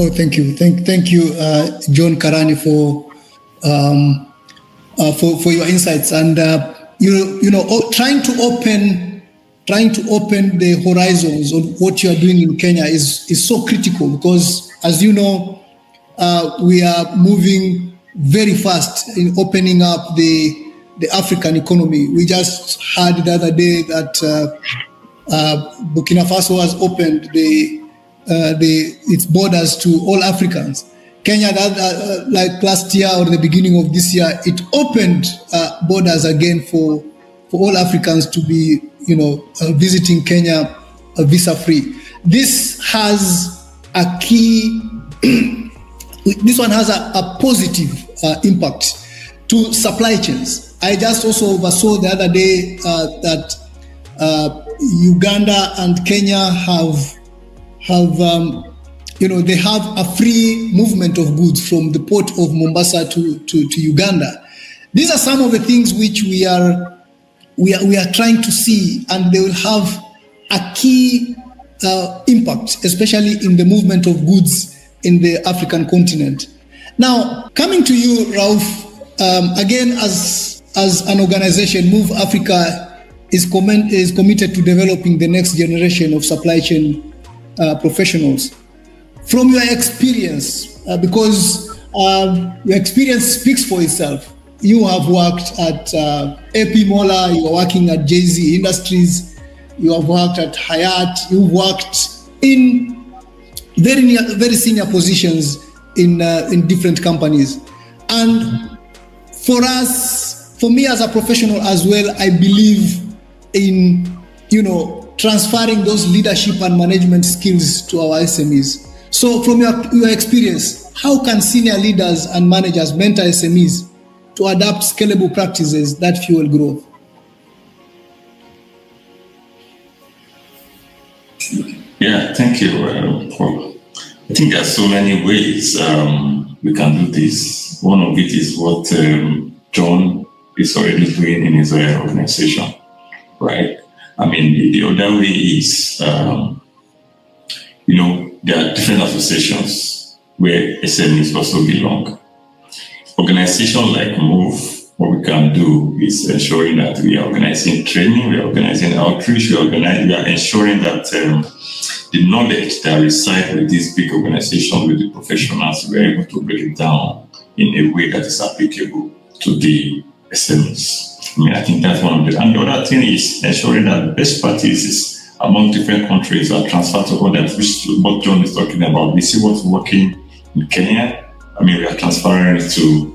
Oh, thank you, thank you, John Karani, for your insights, and trying to open the horizons on what you are doing in Kenya is so critical, because, as you know, we are moving very fast in opening up the African economy. We just heard the other day that Burkina Faso has opened its borders to all Africans. Kenya, like last year or the beginning of this year, it opened borders again for all Africans to be, visiting Kenya visa-free. This has a key. This one has a positive impact to supply chains. I just also oversaw the other day that Uganda and Kenya they have a free movement of goods from the port of Mombasa to Uganda. These are some of the things which we are trying to see, and they will have a key impact, especially in the movement of goods in the African continent. Now, coming to you, Rauf, again, as an organization, M.O.V.E. Africa is committed to developing the next generation of supply chain professionals. From your experience, because your experience speaks for itself, you have worked at AP Mola, you are working at Jay-Z Industries, you have worked at Hayat, you've worked in very senior positions in different companies. And for me as a professional as well, I believe in, transferring those leadership and management skills to our SMEs. So from your experience, how can senior leaders and managers mentor SMEs to adapt scalable practices that fuel growth? Yeah, thank you, Paul. I think there are so many ways we can do this. One of it is what John is already doing in his organization, right? I mean, the other way is, there are different associations where SMEs also belong. Organizations like M.O.V.E, what we can do is ensuring that we are organizing training, we are organizing outreach, we are ensuring that the knowledge that resides with these big organizations, with the professionals, we are able to break it down in a way that is applicable to the SMEs. I think that's one of the. And the other thing is ensuring that best practices among different countries are transferred to others, which is what John is talking about. We see what's working in Kenya. We are transferring it to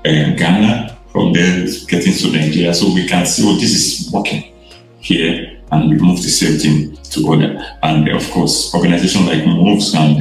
Ghana, from there getting to Nigeria, so we can see, this is working here, and we move the same thing to other. And of course, organizations like M.O.V.E can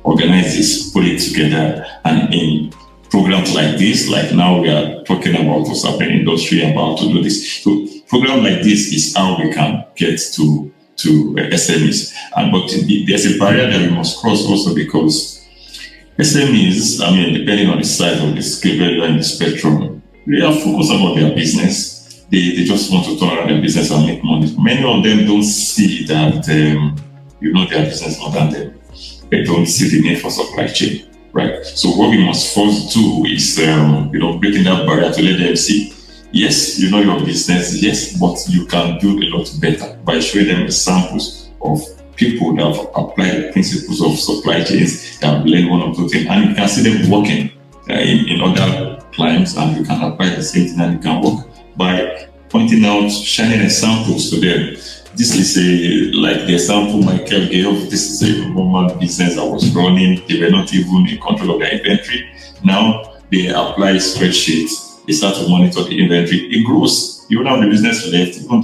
organize this, put it together, and in programs like this, like now we are talking about what's happening in industry, about to do this. So program like this is how we can get to SMEs. But there's a barrier that we must cross also, because SMEs, depending on the size of the scale and the spectrum, they are focused about their business. They just want to turn around their business and make money. Many of them don't see that, their business more than them. They don't see the need for supply chain, right? So what we must first do is, breaking that barrier to let them see, yes, you know your business, yes, but you can do a lot better by showing them examples of people that have applied the principles of supply chains, that have learned one or two things, and you can see them working in other clients, and you can apply the same thing and you can work by pointing out, shining examples to them. This is like the example Michael gave. This is a normal business that was running. They were not even in control of their inventory. Now they apply spreadsheets. They start to monitor the inventory. It grows. Even now the business left, even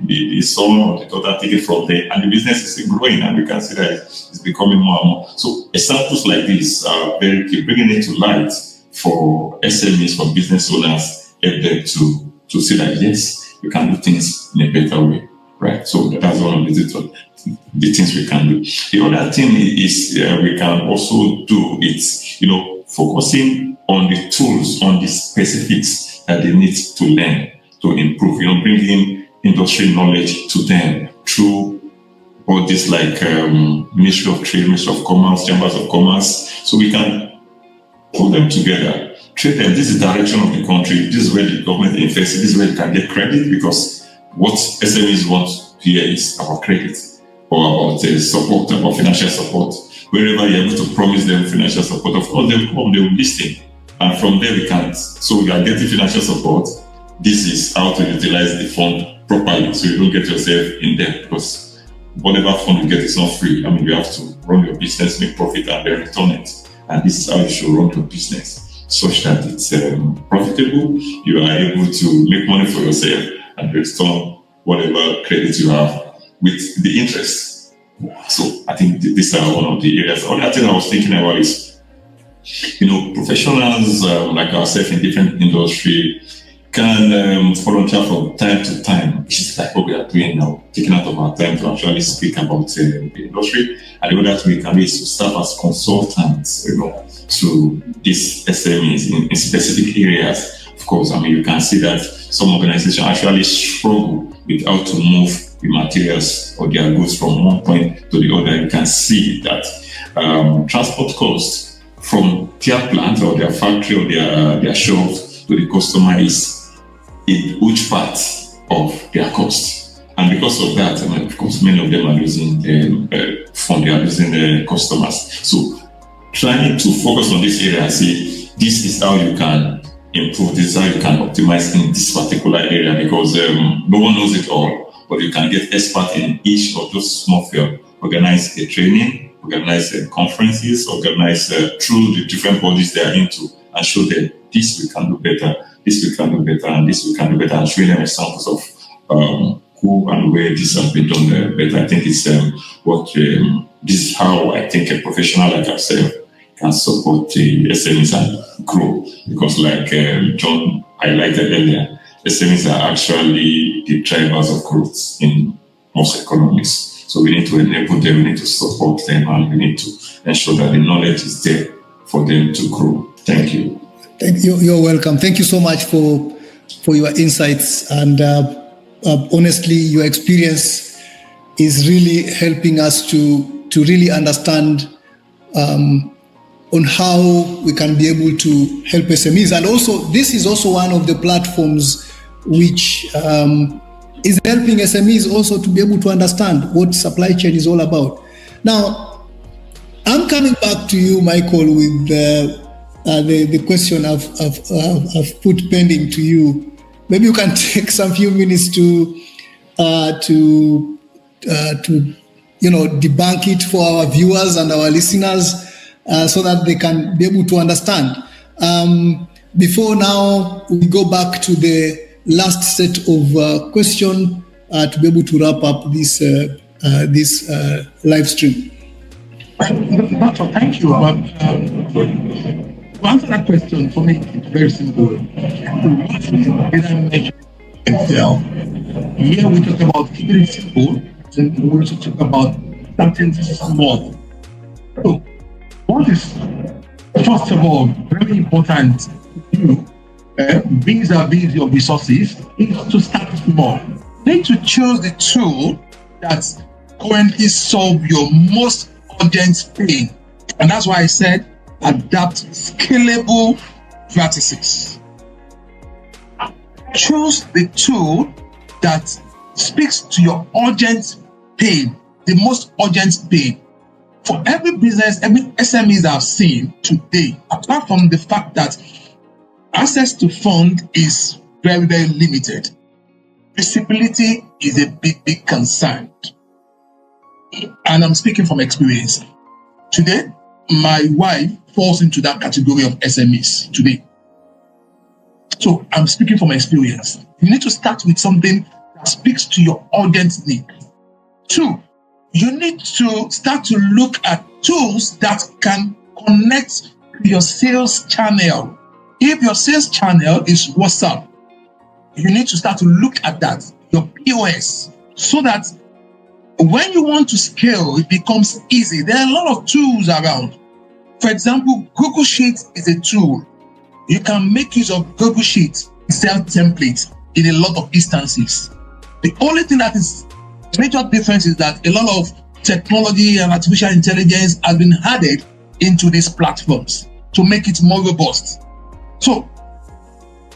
the son or the daughter take it from there, and the business is growing, and we can see that it's becoming more and more. So examples like this are very key, bringing it to light for SMEs, for business owners, help them to see that yes, you can do things in a better way, right? So that's one of the things we can do. The other thing is we can also do is, focusing on the tools, on the specifics that they need to learn to improve, bringing industry knowledge to them through all this like Ministry of Trade, Ministry of Commerce, Chambers of Commerce, so we can pull them together, trade them. This is the direction of the country. This is where the government invests. This is where you can get credit, because what SMEs want here is about credit or about support, about financial support. Wherever you're able to promise them financial support, of course they will listen. And from there we can, so we are getting financial support. This is how to utilize the fund properly, so you don't get yourself in debt, because whatever fund you get is not free. I mean, you have to run your business, make profit, and then return it. And this is how you should run your business, such that it's profitable. You are able to make money for yourself and return whatever credit you have with the interest. So I think these are one of the areas. The other thing I was thinking about is, professionals like ourselves in different industry can volunteer from time to time, which is like what we are doing now, taking out of our time to actually speak about the industry. And the other thing we can do is to serve as consultants, to these SMEs in specific areas. Of course, I mean, you can see that some organizations actually struggle with how to move the materials or their goods from one point to the other. You can see that transport costs from their plant or their factory or their shops to the customer is a huge part of their cost. And because of that, I mean, of course, many of them are losing the fund, they are losing the customers. So trying to focus on this area and say, this is how you can improve, this is how you can optimize in this particular area, because no one knows it all, but you can get experts in each of those small fields, organize a training, organize conferences, organize through the different bodies they are into, and show them this we can do better, this we can do better, and this we can do better, and show them examples of who and where this has been done better. I think it's this is how I think a professional like ourselves can support the SMEs and grow, because like John highlighted earlier, SMEs are actually the drivers of growth in most economies. So we need to enable them, we need to support them, and we need to ensure that the knowledge is there for them to grow. Thank you. Thank you. You're welcome. Thank you so much for your insights. And honestly, your experience is really helping us to really understand on how we can be able to help SMEs. And also, this is also one of the platforms which is helping SMEs also to be able to understand what supply chain is all about. Now, I'm coming back to you, Michael, with the question I've put pending to you. Maybe you can take some few minutes to debunk it for our viewers and our listeners, so that they can be able to understand. Before now, we go back to the last set of question to be able to wrap up this live stream. Doctor, thank you. To answer that question, for me, it's very simple. Here we talk about keeping it simple, and we also talk about something small. So, what is, first of all, very important to do vis-a-vis your resources is to start small. You need to choose the tool that currently solves your most urgent pain. And that's why I said adapt scalable practices. Choose the tool that speaks to your urgent pain, the most urgent pain. For every business, every SMEs I've seen today, apart from the fact that access to fund is very, very limited, visibility is a big concern. And I'm speaking from experience. Today, my wife falls into that category of SMEs today. So I'm speaking from experience. You need to start with something that speaks to your urgent need. 2, you need to start to look at tools that can connect to your sales channel. If your sales channel is WhatsApp, you need to start to look at that, your POS, so that when you want to scale, it becomes easy. There are a lot of tools around. For example, Google Sheets is a tool. You can make use of Google Sheets, Excel templates in a lot of instances. The only thing that is major difference is that a lot of technology and artificial intelligence has been added into these platforms to make it more robust. So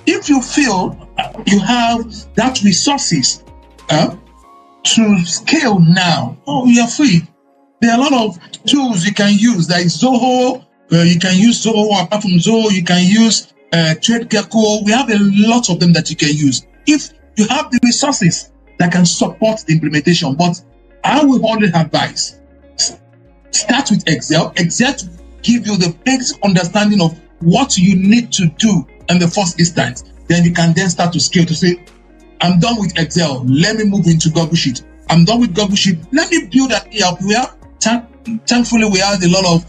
if you feel you have that resources to scale now, you are free. There are a lot of tools you can use. There is Zoho. You can use Zoho. Apart from Zoho, you can use TradeGecko. We have a lot of them that you can use if you have the resources that can support the implementation. But I will always advise, start with Excel. Excel to give you the basic understanding of what you need to do in the first instance. Then you can then start to scale to say, I'm done with Excel. Let me move into Google Sheet. I'm done with Google Sheet. Let me build an ERP. We have, thankfully, we have a lot of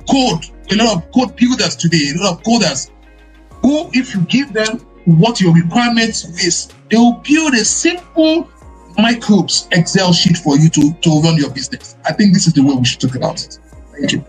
code, a lot of code builders today, a lot of coders who, if you give them what your requirements is, they will build a simple microbes Excel sheet for you to run your business. I think this is the way we should talk about it. Thank you.